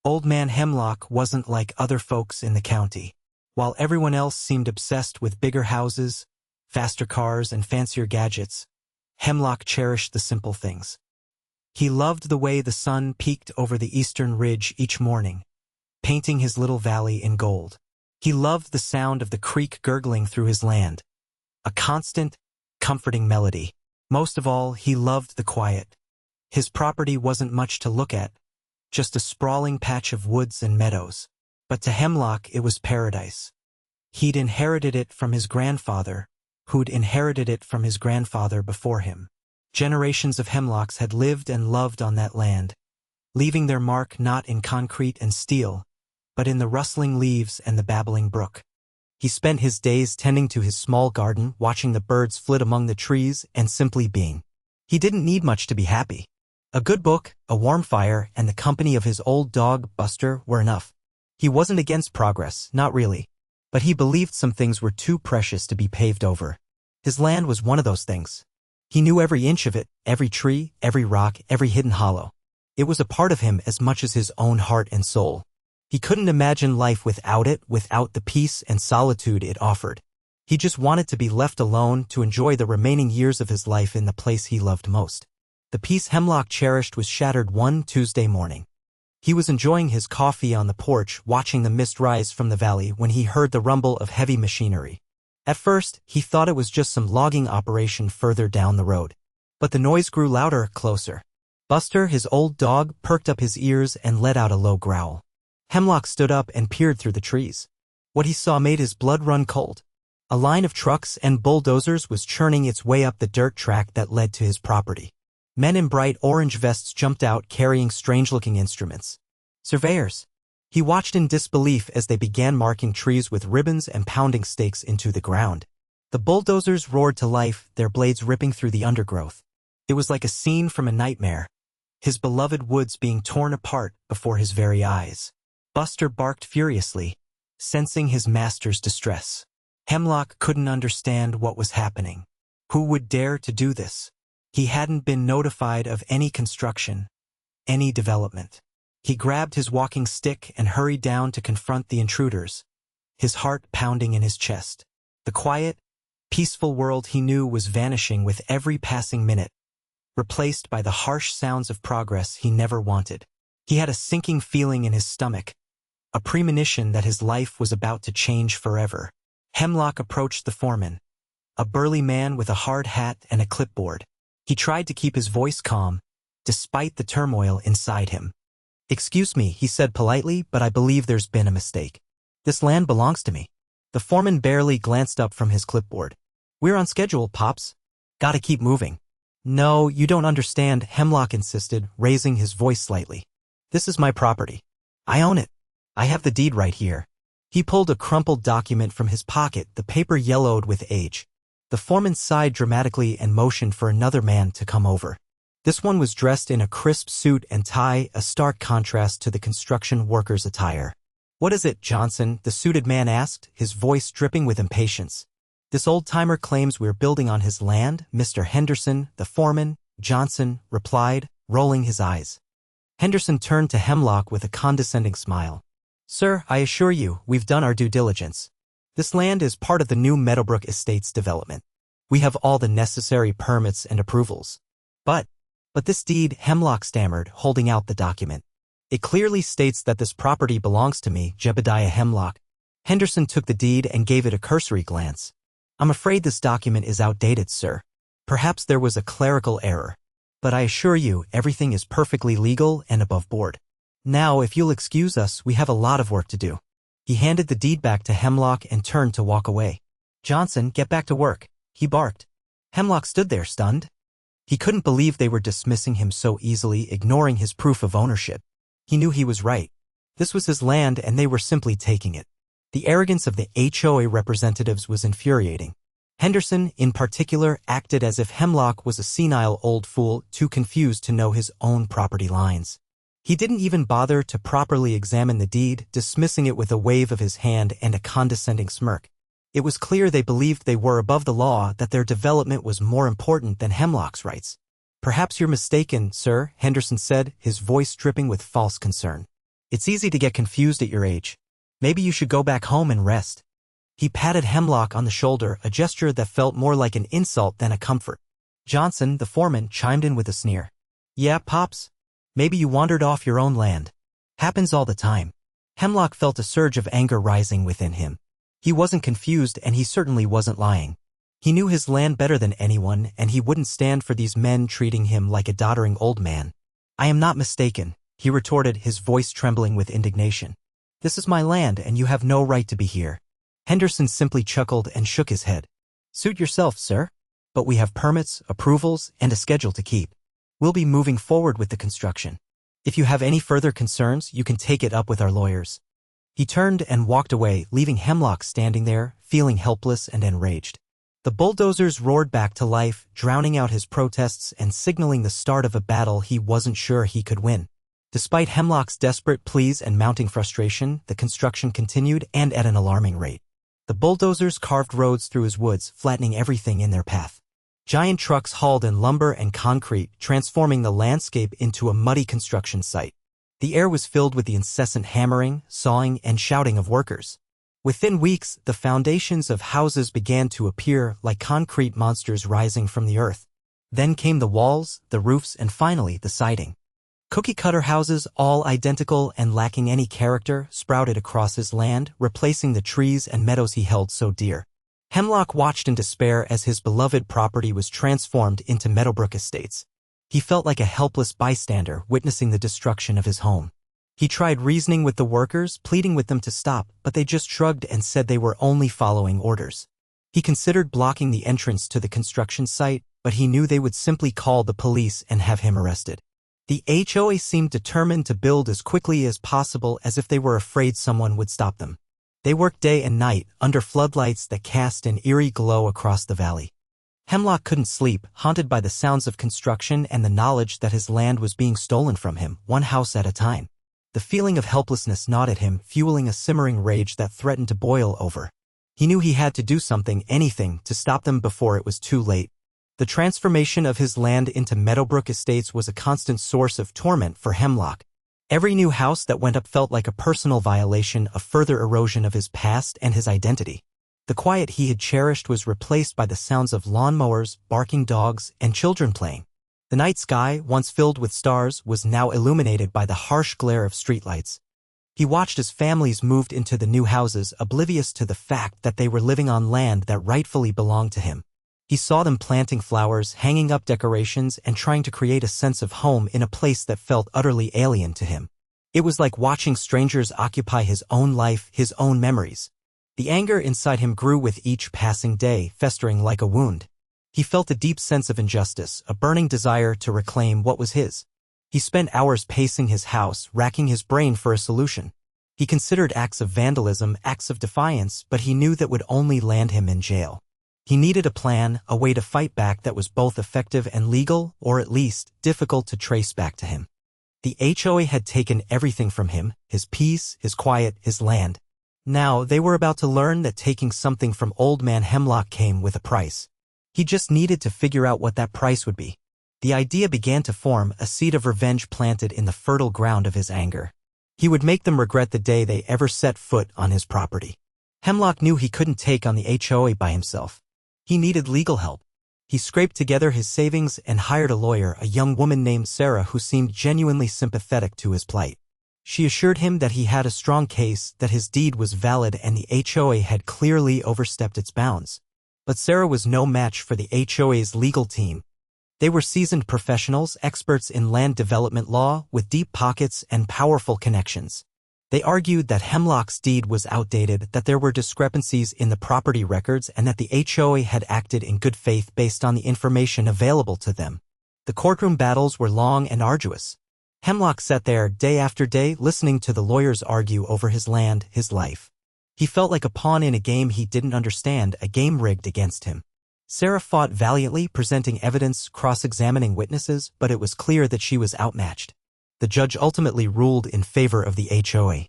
Old Man Hemlock wasn't like other folks in the county. While everyone else seemed obsessed with bigger houses, faster cars, and fancier gadgets, Hemlock cherished the simple things. He loved the way the sun peeked over the eastern ridge each morning, painting his little valley in gold. He loved the sound of the creek gurgling through his land, a constant, comforting melody. Most of all, he loved the quiet. His property wasn't much to look at, just a sprawling patch of woods and meadows. But to Hemlock it was paradise. He'd inherited it from his grandfather, who'd inherited it from his grandfather before him. Generations of Hemlocks had lived and loved on that land, leaving their mark not in concrete and steel, but in the rustling leaves and the babbling brook. He spent his days tending to his small garden, watching the birds flit among the trees, and simply being. He didn't need much to be happy. A good book, a warm fire, and the company of his old dog, Buster, were enough. He wasn't against progress, not really. But he believed some things were too precious to be paved over. His land was one of those things. He knew every inch of it, every tree, every rock, every hidden hollow. It was a part of him as much as his own heart and soul. He couldn't imagine life without it, without the peace and solitude it offered. He just wanted to be left alone to enjoy the remaining years of his life in the place he loved most. The peace Hemlock cherished was shattered one Tuesday morning. He was enjoying his coffee on the porch, watching the mist rise from the valley when he heard the rumble of heavy machinery. At first, he thought it was just some logging operation further down the road. But the noise grew louder, closer. Buster, his old dog, perked up his ears and let out a low growl. Hemlock stood up and peered through the trees. What he saw made his blood run cold. A line of trucks and bulldozers was churning its way up the dirt track that led to his property. Men in bright orange vests jumped out carrying strange-looking instruments. Surveyors. He watched in disbelief as they began marking trees with ribbons and pounding stakes into the ground. The bulldozers roared to life, their blades ripping through the undergrowth. It was like a scene from a nightmare, his beloved woods being torn apart before his very eyes. Buster barked furiously, sensing his master's distress. Hemlock couldn't understand what was happening. Who would dare to do this? He hadn't been notified of any construction, any development. He grabbed his walking stick and hurried down to confront the intruders, his heart pounding in his chest. The quiet, peaceful world he knew was vanishing with every passing minute, replaced by the harsh sounds of progress he never wanted. He had a sinking feeling in his stomach, a premonition that his life was about to change forever. Hemlock approached the foreman, a burly man with a hard hat and a clipboard. He tried to keep his voice calm, despite the turmoil inside him. "Excuse me," he said politely, "but I believe there's been a mistake. This land belongs to me." The foreman barely glanced up from his clipboard. "We're on schedule, Pops. Gotta keep moving." "No, you don't understand," Hemlock insisted, raising his voice slightly. "This is my property. I own it. I have the deed right here." He pulled a crumpled document from his pocket, the paper yellowed with age. The foreman sighed dramatically and motioned for another man to come over. This one was dressed in a crisp suit and tie, a stark contrast to the construction worker's attire. "What is it, Johnson?" the suited man asked, his voice dripping with impatience. "This old-timer claims we're building on his land, Mr. Henderson," the foreman, Johnson, replied, rolling his eyes. Henderson turned to Hemlock with a condescending smile. "Sir, I assure you, we've done our due diligence. This land is part of the new Meadowbrook Estates development. We have all the necessary permits and approvals. But this deed," Hemlock stammered, holding out the document. "It clearly states that this property belongs to me, Jebediah Hemlock." Henderson took the deed and gave it a cursory glance. "I'm afraid this document is outdated, sir. Perhaps there was a clerical error. But I assure you, everything is perfectly legal and above board. Now, if you'll excuse us, we have a lot of work to do." He handed the deed back to Hemlock and turned to walk away. "Johnson, get back to work," he barked. Hemlock stood there, stunned. He couldn't believe they were dismissing him so easily, ignoring his proof of ownership. He knew he was right. This was his land and they were simply taking it. The arrogance of the HOA representatives was infuriating. Henderson, in particular, acted as if Hemlock was a senile old fool, too confused to know his own property lines. He didn't even bother to properly examine the deed, dismissing it with a wave of his hand and a condescending smirk. It was clear they believed they were above the law, that their development was more important than Hemlock's rights. "Perhaps you're mistaken, sir," Henderson said, his voice dripping with false concern. It's easy to get confused at your age. Maybe you should go back home and rest. He patted Hemlock on the shoulder, a gesture that felt more like an insult than a comfort. Johnson, the foreman, chimed in with a sneer. Yeah, Pops? Maybe you wandered off your own land. Happens all the time. Hemlock felt a surge of anger rising within him. He wasn't confused, and he certainly wasn't lying. He knew his land better than anyone, and he wouldn't stand for these men treating him like a doddering old man. I am not mistaken, he retorted, his voice trembling with indignation. This is my land, and you have no right to be here. Henderson simply chuckled and shook his head. Suit yourself, sir. But we have permits, approvals, and a schedule to keep. We'll be moving forward with the construction. If you have any further concerns, you can take it up with our lawyers. He turned and walked away, leaving Hemlock standing there, feeling helpless and enraged. The bulldozers roared back to life, drowning out his protests and signaling the start of a battle he wasn't sure he could win. Despite Hemlock's desperate pleas and mounting frustration, the construction continued, and at an alarming rate. The bulldozers carved roads through his woods, flattening everything in their path. Giant trucks hauled in lumber and concrete, transforming the landscape into a muddy construction site. The air was filled with the incessant hammering, sawing, and shouting of workers. Within weeks, the foundations of houses began to appear like concrete monsters rising from the earth. Then came the walls, the roofs, and finally the siding. Cookie-cutter houses, all identical and lacking any character, sprouted across his land, replacing the trees and meadows he held so dear. Hemlock watched in despair as his beloved property was transformed into Meadowbrook Estates. He felt like a helpless bystander witnessing the destruction of his home. He tried reasoning with the workers, pleading with them to stop, but they just shrugged and said they were only following orders. He considered blocking the entrance to the construction site, but he knew they would simply call the police and have him arrested. The HOA seemed determined to build as quickly as possible, as if they were afraid someone would stop them. They worked day and night, under floodlights that cast an eerie glow across the valley. Hemlock couldn't sleep, haunted by the sounds of construction and the knowledge that his land was being stolen from him, one house at a time. The feeling of helplessness gnawed at him, fueling a simmering rage that threatened to boil over. He knew he had to do something, anything, to stop them before it was too late. The transformation of his land into Meadowbrook Estates was a constant source of torment for Hemlock. Every new house that went up felt like a personal violation, a further erosion of his past and his identity. The quiet he had cherished was replaced by the sounds of lawnmowers, barking dogs, and children playing. The night sky, once filled with stars, was now illuminated by the harsh glare of streetlights. He watched as families moved into the new houses, oblivious to the fact that they were living on land that rightfully belonged to him. He saw them planting flowers, hanging up decorations, and trying to create a sense of home in a place that felt utterly alien to him. It was like watching strangers occupy his own life, his own memories. The anger inside him grew with each passing day, festering like a wound. He felt a deep sense of injustice, a burning desire to reclaim what was his. He spent hours pacing his house, racking his brain for a solution. He considered acts of vandalism, acts of defiance, but he knew that would only land him in jail. He needed a plan, a way to fight back that was both effective and legal, or at least difficult to trace back to him. The HOA had taken everything from him, his peace, his quiet, his land. Now they were about to learn that taking something from Old Man Hemlock came with a price. He just needed to figure out what that price would be. The idea began to form, a seed of revenge planted in the fertile ground of his anger. He would make them regret the day they ever set foot on his property. Hemlock knew he couldn't take on the HOA by himself. He needed legal help. He scraped together his savings and hired a lawyer, a young woman named Sarah who seemed genuinely sympathetic to his plight. She assured him that he had a strong case, that his deed was valid, and the HOA had clearly overstepped its bounds. But Sarah was no match for the HOA's legal team. They were seasoned professionals, experts in land development law, with deep pockets and powerful connections. They argued that Hemlock's deed was outdated, that there were discrepancies in the property records, and that the HOA had acted in good faith based on the information available to them. The courtroom battles were long and arduous. Hemlock sat there day after day listening to the lawyers argue over his land, his life. He felt like a pawn in a game he didn't understand, a game rigged against him. Sarah fought valiantly, presenting evidence, cross-examining witnesses, but it was clear that she was outmatched. The judge ultimately ruled in favor of the HOA.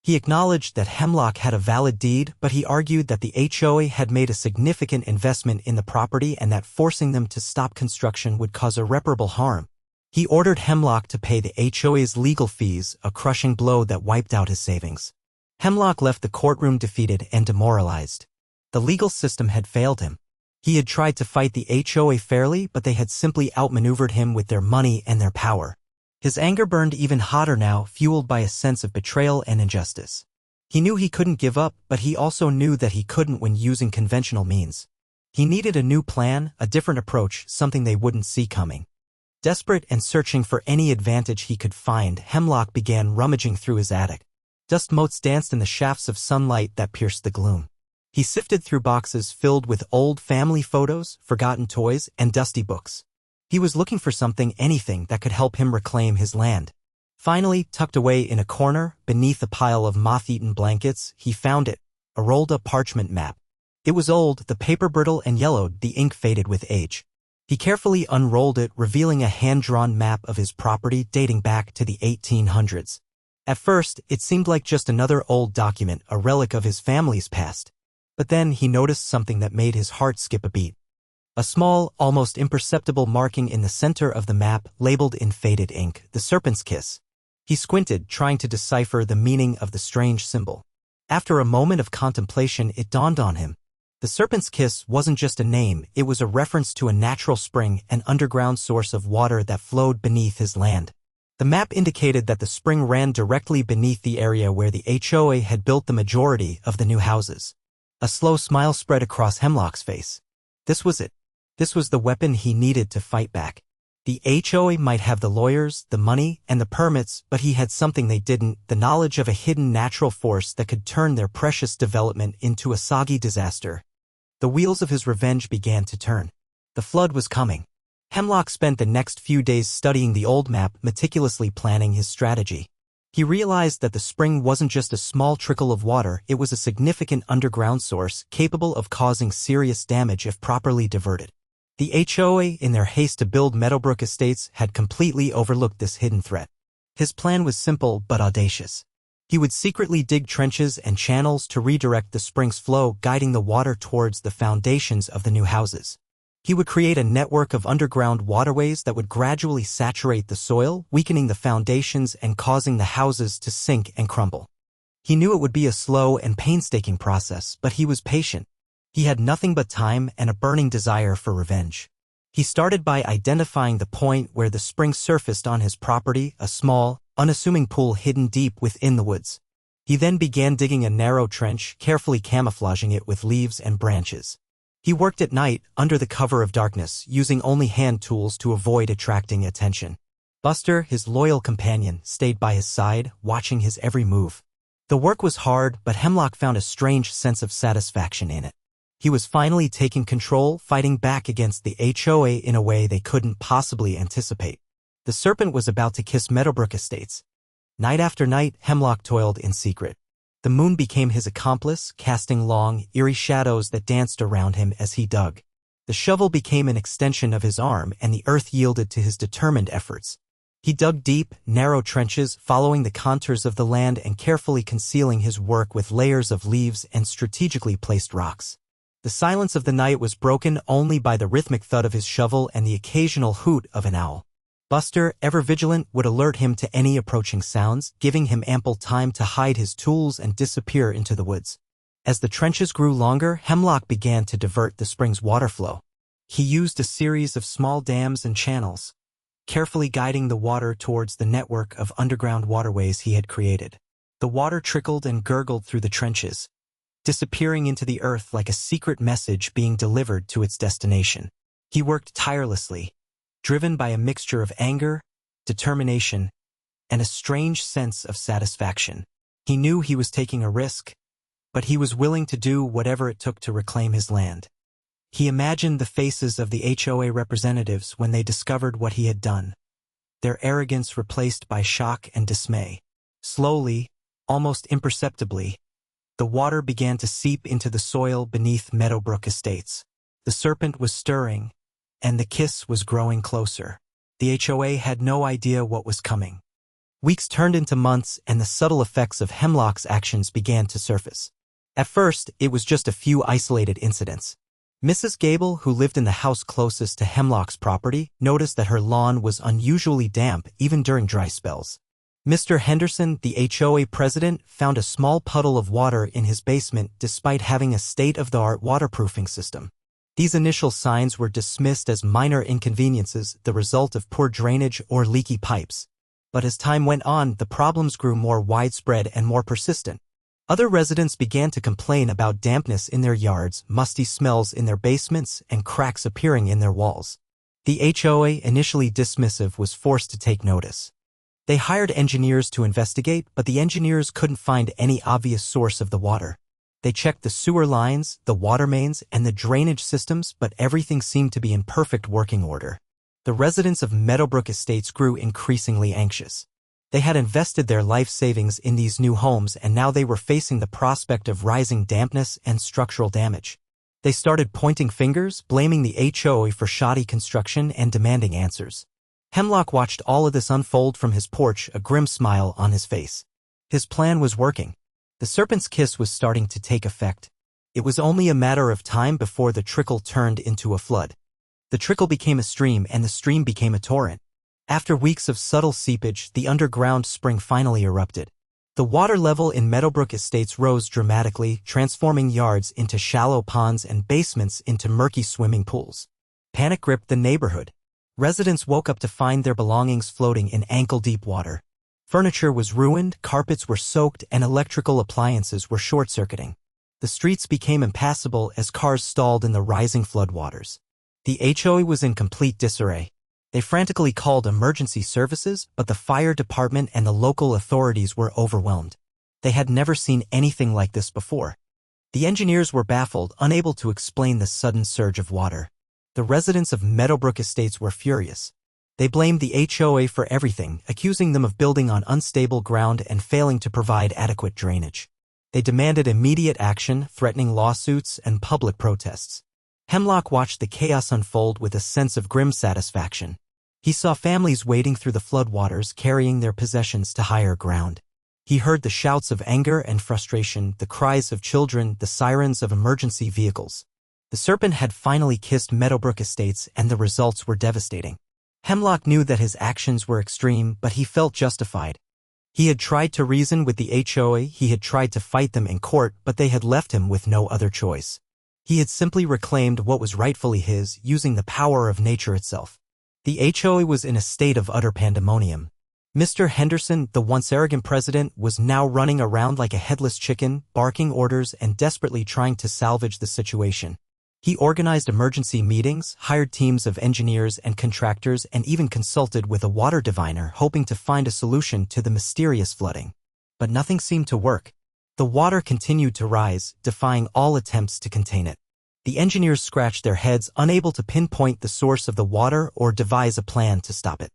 He acknowledged that Hemlock had a valid deed, but he argued that the HOA had made a significant investment in the property and that forcing them to stop construction would cause irreparable harm. He ordered Hemlock to pay the HOA's legal fees, a crushing blow that wiped out his savings. Hemlock left the courtroom defeated and demoralized. The legal system had failed him. He had tried to fight the HOA fairly, but they had simply outmaneuvered him with their money and their power. His anger burned even hotter now, fueled by a sense of betrayal and injustice. He knew he couldn't give up, but he also knew that he couldn't when using conventional means. He needed a new plan, a different approach, something they wouldn't see coming. Desperate and searching for any advantage he could find, Hemlock began rummaging through his attic. Dust motes danced in the shafts of sunlight that pierced the gloom. He sifted through boxes filled with old family photos, forgotten toys, and dusty books. He was looking for something, anything, that could help him reclaim his land. Finally, tucked away in a corner, beneath a pile of moth-eaten blankets, he found it, a rolled-up parchment map. It was old, the paper brittle and yellowed, the ink faded with age. He carefully unrolled it, revealing a hand-drawn map of his property dating back to the 1800s. At first, it seemed like just another old document, a relic of his family's past. But then he noticed something that made his heart skip a beat. A small, almost imperceptible marking in the center of the map, labeled in faded ink, the Serpent's Kiss. He squinted, trying to decipher the meaning of the strange symbol. After a moment of contemplation, it dawned on him. The Serpent's Kiss wasn't just a name, it was a reference to a natural spring, an underground source of water that flowed beneath his land. The map indicated that the spring ran directly beneath the area where the HOA had built the majority of the new houses. A slow smile spread across Hemlock's face. This was it. This was the weapon he needed to fight back. The HOA might have the lawyers, the money, and the permits, but he had something they didn't, the knowledge of a hidden natural force that could turn their precious development into a soggy disaster. The wheels of his revenge began to turn. The flood was coming. Hemlock spent the next few days studying the old map, meticulously planning his strategy. He realized that the spring wasn't just a small trickle of water, it was a significant underground source capable of causing serious damage if properly diverted. The HOA, in their haste to build Meadowbrook Estates, had completely overlooked this hidden threat. His plan was simple but audacious. He would secretly dig trenches and channels to redirect the spring's flow, guiding the water towards the foundations of the new houses. He would create a network of underground waterways that would gradually saturate the soil, weakening the foundations and causing the houses to sink and crumble. He knew it would be a slow and painstaking process, but he was patient. He had nothing but time and a burning desire for revenge. He started by identifying the point where the spring surfaced on his property, a small, unassuming pool hidden deep within the woods. He then began digging a narrow trench, carefully camouflaging it with leaves and branches. He worked at night, under the cover of darkness, using only hand tools to avoid attracting attention. Buster, his loyal companion, stayed by his side, watching his every move. The work was hard, but Hemlock found a strange sense of satisfaction in it. He was finally taking control, fighting back against the HOA in a way they couldn't possibly anticipate. The serpent was about to kiss Meadowbrook Estates. Night after night, Hemlock toiled in secret. The moon became his accomplice, casting long, eerie shadows that danced around him as he dug. The shovel became an extension of his arm, and the earth yielded to his determined efforts. He dug deep, narrow trenches, following the contours of the land and carefully concealing his work with layers of leaves and strategically placed rocks. The silence of the night was broken only by the rhythmic thud of his shovel and the occasional hoot of an owl. Buster, ever vigilant, would alert him to any approaching sounds, giving him ample time to hide his tools and disappear into the woods. As the trenches grew longer, Hemlock began to divert the spring's water flow. He used a series of small dams and channels, carefully guiding the water towards the network of underground waterways he had created. The water trickled and gurgled through the trenches, disappearing into the earth like a secret message being delivered to its destination. He worked tirelessly, driven by a mixture of anger, determination, and a strange sense of satisfaction. He knew he was taking a risk, but he was willing to do whatever it took to reclaim his land. He imagined the faces of the HOA representatives when they discovered what he had done, their arrogance replaced by shock and dismay. Slowly, almost imperceptibly, the water began to seep into the soil beneath Meadowbrook Estates. The serpent was stirring, and the kiss was growing closer. The HOA had no idea what was coming. Weeks turned into months, and the subtle effects of Hemlock's actions began to surface. At first, it was just a few isolated incidents. Mrs. Gable, who lived in the house closest to Hemlock's property, noticed that her lawn was unusually damp even during dry spells. Mr. Henderson, the HOA president, found a small puddle of water in his basement despite having a state-of-the-art waterproofing system. These initial signs were dismissed as minor inconveniences, the result of poor drainage or leaky pipes. But as time went on, the problems grew more widespread and more persistent. Other residents began to complain about dampness in their yards, musty smells in their basements, and cracks appearing in their walls. The HOA, initially dismissive, was forced to take notice. They hired engineers to investigate, but the engineers couldn't find any obvious source of the water. They checked the sewer lines, the water mains, and the drainage systems, but everything seemed to be in perfect working order. The residents of Meadowbrook Estates grew increasingly anxious. They had invested their life savings in these new homes, and now they were facing the prospect of rising dampness and structural damage. They started pointing fingers, blaming the HOA for shoddy construction, and demanding answers. Hemlock watched all of this unfold from his porch, a grim smile on his face. His plan was working. The serpent's kiss was starting to take effect. It was only a matter of time before the trickle turned into a flood. The trickle became a stream, and the stream became a torrent. After weeks of subtle seepage, the underground spring finally erupted. The water level in Meadowbrook Estates rose dramatically, transforming yards into shallow ponds and basements into murky swimming pools. Panic gripped the neighborhood. Residents woke up to find their belongings floating in ankle-deep water. Furniture was ruined, carpets were soaked, and electrical appliances were short-circuiting. The streets became impassable as cars stalled in the rising floodwaters. The HOA was in complete disarray. They frantically called emergency services, but the fire department and the local authorities were overwhelmed. They had never seen anything like this before. The engineers were baffled, unable to explain the sudden surge of water. The residents of Meadowbrook Estates were furious. They blamed the HOA for everything, accusing them of building on unstable ground and failing to provide adequate drainage. They demanded immediate action, threatening lawsuits and public protests. Hemlock watched the chaos unfold with a sense of grim satisfaction. He saw families wading through the floodwaters, carrying their possessions to higher ground. He heard the shouts of anger and frustration, the cries of children, the sirens of emergency vehicles. The serpent had finally kissed Meadowbrook Estates, and the results were devastating. Hemlock knew that his actions were extreme, but he felt justified. He had tried to reason with the HOA, he had tried to fight them in court, but they had left him with no other choice. He had simply reclaimed what was rightfully his, using the power of nature itself. The HOA was in a state of utter pandemonium. Mr. Henderson, the once arrogant president, was now running around like a headless chicken, barking orders and desperately trying to salvage the situation. He organized emergency meetings, hired teams of engineers and contractors, and even consulted with a water diviner, hoping to find a solution to the mysterious flooding. But nothing seemed to work. The water continued to rise, defying all attempts to contain it. The engineers scratched their heads, unable to pinpoint the source of the water or devise a plan to stop it.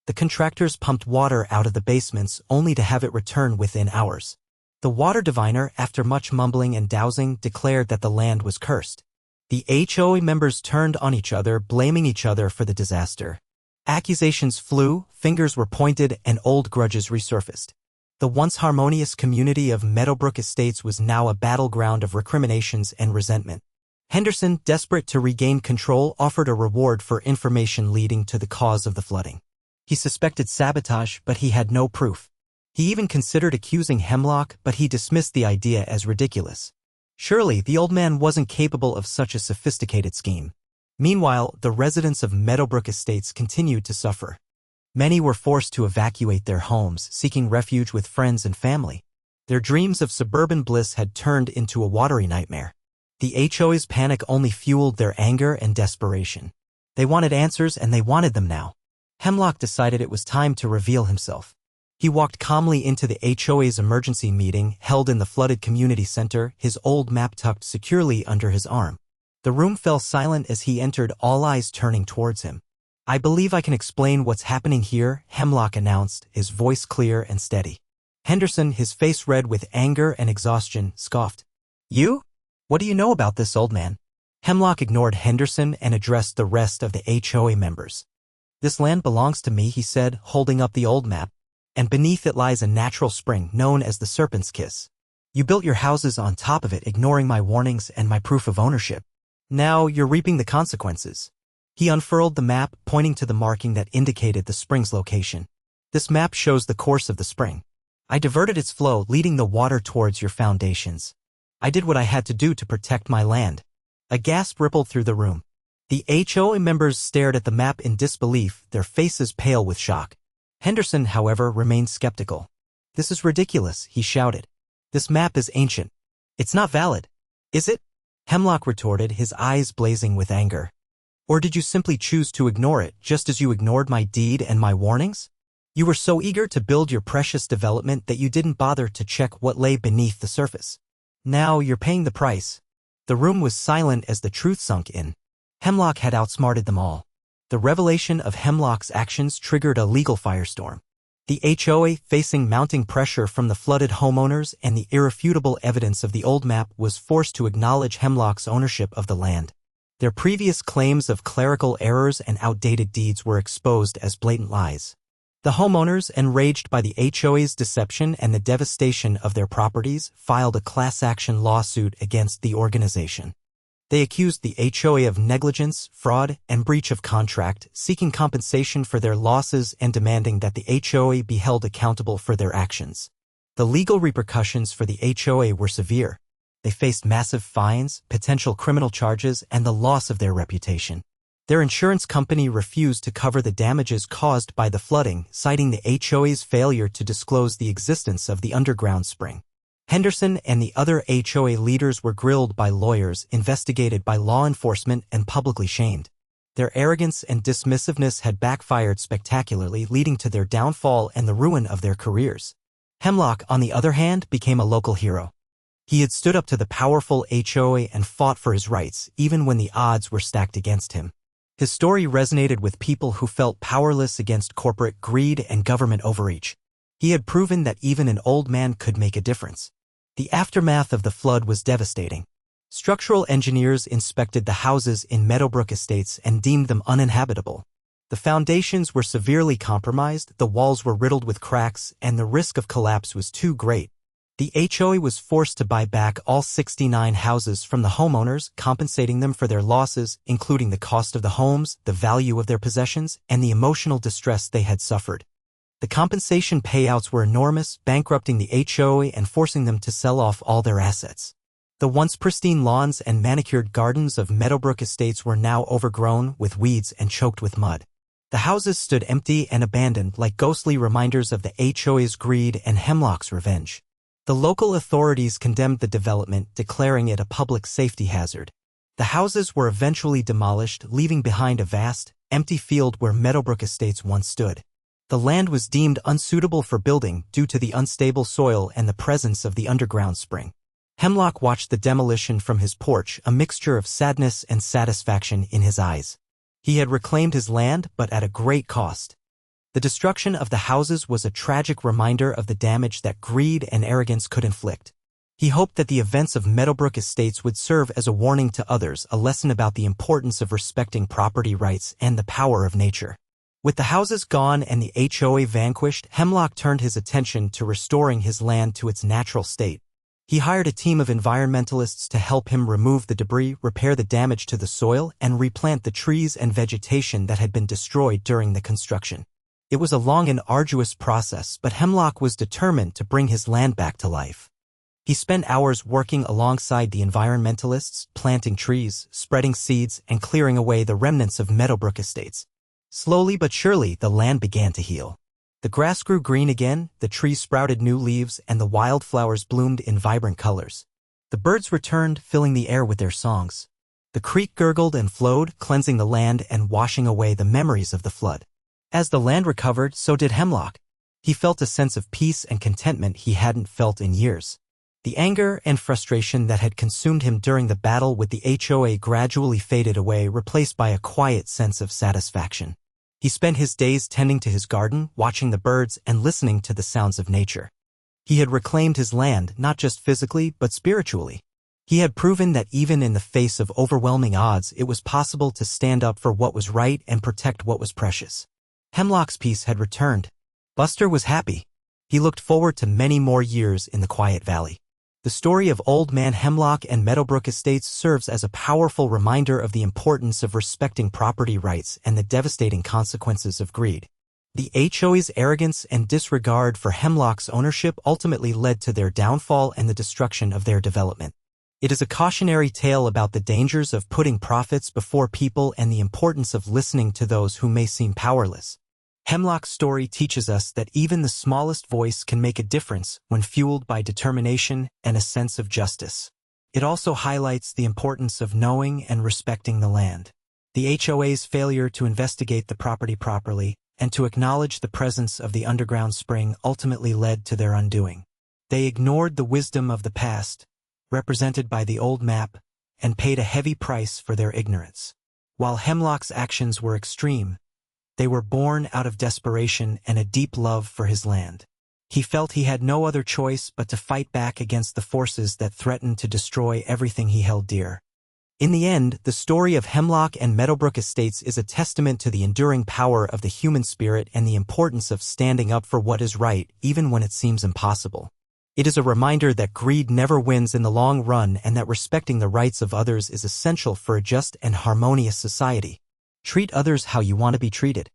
The contractors pumped water out of the basements, only to have it return within hours. The water diviner, after much mumbling and dowsing, declared that the land was cursed. The HOA members turned on each other, blaming each other for the disaster. Accusations flew, fingers were pointed, and old grudges resurfaced. The once harmonious community of Meadowbrook Estates was now a battleground of recriminations and resentment. Henderson, desperate to regain control, offered a reward for information leading to the cause of the flooding. He suspected sabotage, but he had no proof. He even considered accusing Hemlock, but he dismissed the idea as ridiculous. Surely, the old man wasn't capable of such a sophisticated scheme. Meanwhile, the residents of Meadowbrook Estates continued to suffer. Many were forced to evacuate their homes, seeking refuge with friends and family. Their dreams of suburban bliss had turned into a watery nightmare. The HOA's panic only fueled their anger and desperation. They wanted answers, and they wanted them now. Hemlock decided it was time to reveal himself. He walked calmly into the HOA's emergency meeting, held in the flooded community center, his old map tucked securely under his arm. The room fell silent as he entered, all eyes turning towards him. "I believe I can explain what's happening here," Hemlock announced, his voice clear and steady. Henderson, his face red with anger and exhaustion, scoffed. "You? What do you know about this, old man?" Hemlock ignored Henderson and addressed the rest of the HOA members. "This land belongs to me," he said, holding up the old map. "And beneath it lies a natural spring known as the Serpent's Kiss. You built your houses on top of it, ignoring my warnings and my proof of ownership. Now you're reaping the consequences. He unfurled the map, pointing to the marking that indicated the spring's location. This map shows the course of the spring. I diverted its flow, leading the water towards your foundations. I did what I had to do to protect my land. A gasp rippled through the room. The HOA members stared at the map in disbelief, their faces pale with shock. Henderson, however, remained skeptical. "This is ridiculous," he shouted. "This map is ancient. It's not valid. Is it?" Hemlock retorted, his eyes blazing with anger. "Or did you simply choose to ignore it, just as you ignored my deed and my warnings? You were so eager to build your precious development that you didn't bother to check what lay beneath the surface. Now you're paying the price." The room was silent as the truth sunk in. Hemlock had outsmarted them all. The revelation of Hemlock's actions triggered a legal firestorm. The HOA, facing mounting pressure from the flooded homeowners and the irrefutable evidence of the old map, was forced to acknowledge Hemlock's ownership of the land. Their previous claims of clerical errors and outdated deeds were exposed as blatant lies. The homeowners, enraged by the HOA's deception and the devastation of their properties, filed a class action lawsuit against the organization. They accused the HOA of negligence, fraud, and breach of contract, seeking compensation for their losses and demanding that the HOA be held accountable for their actions. The legal repercussions for the HOA were severe. They faced massive fines, potential criminal charges, and the loss of their reputation. Their insurance company refused to cover the damages caused by the flooding, citing the HOA's failure to disclose the existence of the underground spring. Henderson and the other HOA leaders were grilled by lawyers, investigated by law enforcement, and publicly shamed. Their arrogance and dismissiveness had backfired spectacularly, leading to their downfall and the ruin of their careers. Hemlock, on the other hand, became a local hero. He had stood up to the powerful HOA and fought for his rights, even when the odds were stacked against him. His story resonated with people who felt powerless against corporate greed and government overreach. He had proven that even an old man could make a difference. The aftermath of the flood was devastating. Structural engineers inspected the houses in Meadowbrook Estates and deemed them uninhabitable. The foundations were severely compromised, the walls were riddled with cracks, and the risk of collapse was too great. The HOA was forced to buy back all 69 houses from the homeowners, compensating them for their losses, including the cost of the homes, the value of their possessions, and the emotional distress they had suffered. The compensation payouts were enormous, bankrupting the HOA and forcing them to sell off all their assets. The once pristine lawns and manicured gardens of Meadowbrook Estates were now overgrown with weeds and choked with mud. The houses stood empty and abandoned, like ghostly reminders of the HOA's greed and Hemlock's revenge. The local authorities condemned the development, declaring it a public safety hazard. The houses were eventually demolished, leaving behind a vast, empty field where Meadowbrook Estates once stood. The land was deemed unsuitable for building due to the unstable soil and the presence of the underground spring. Hemlock watched the demolition from his porch, a mixture of sadness and satisfaction in his eyes. He had reclaimed his land, but at a great cost. The destruction of the houses was a tragic reminder of the damage that greed and arrogance could inflict. He hoped that the events of Meadowbrook Estates would serve as a warning to others, a lesson about the importance of respecting property rights and the power of nature. With the houses gone and the HOA vanquished, Hemlock turned his attention to restoring his land to its natural state. He hired a team of environmentalists to help him remove the debris, repair the damage to the soil, and replant the trees and vegetation that had been destroyed during the construction. It was a long and arduous process, but Hemlock was determined to bring his land back to life. He spent hours working alongside the environmentalists, planting trees, spreading seeds, and clearing away the remnants of Meadowbrook Estates. Slowly but surely, the land began to heal. The grass grew green again, the trees sprouted new leaves, and the wildflowers bloomed in vibrant colors. The birds returned, filling the air with their songs. The creek gurgled and flowed, cleansing the land and washing away the memories of the flood. As the land recovered, so did Hemlock. He felt a sense of peace and contentment he hadn't felt in years. The anger and frustration that had consumed him during the battle with the HOA gradually faded away, replaced by a quiet sense of satisfaction. He spent his days tending to his garden, watching the birds, and listening to the sounds of nature. He had reclaimed his land, not just physically, but spiritually. He had proven that even in the face of overwhelming odds, it was possible to stand up for what was right and protect what was precious. Hemlock's peace had returned. Buster was happy. He looked forward to many more years in the quiet valley. The story of Old Man Hemlock and Meadowbrook Estates serves as a powerful reminder of the importance of respecting property rights and the devastating consequences of greed. The HOA's arrogance and disregard for Hemlock's ownership ultimately led to their downfall and the destruction of their development. It is a cautionary tale about the dangers of putting profits before people and the importance of listening to those who may seem powerless. Hemlock's story teaches us that even the smallest voice can make a difference when fueled by determination and a sense of justice. It also highlights the importance of knowing and respecting the land. The HOA's failure to investigate the property properly and to acknowledge the presence of the underground spring ultimately led to their undoing. They ignored the wisdom of the past, represented by the old map, and paid a heavy price for their ignorance. While Hemlock's actions were extreme, they were born out of desperation and a deep love for his land. He felt he had no other choice but to fight back against the forces that threatened to destroy everything he held dear. In the end, the story of Hemlock and Meadowbrook Estates is a testament to the enduring power of the human spirit and the importance of standing up for what is right, even when it seems impossible. It is a reminder that greed never wins in the long run and that respecting the rights of others is essential for a just and harmonious society. Treat others how you want to be treated.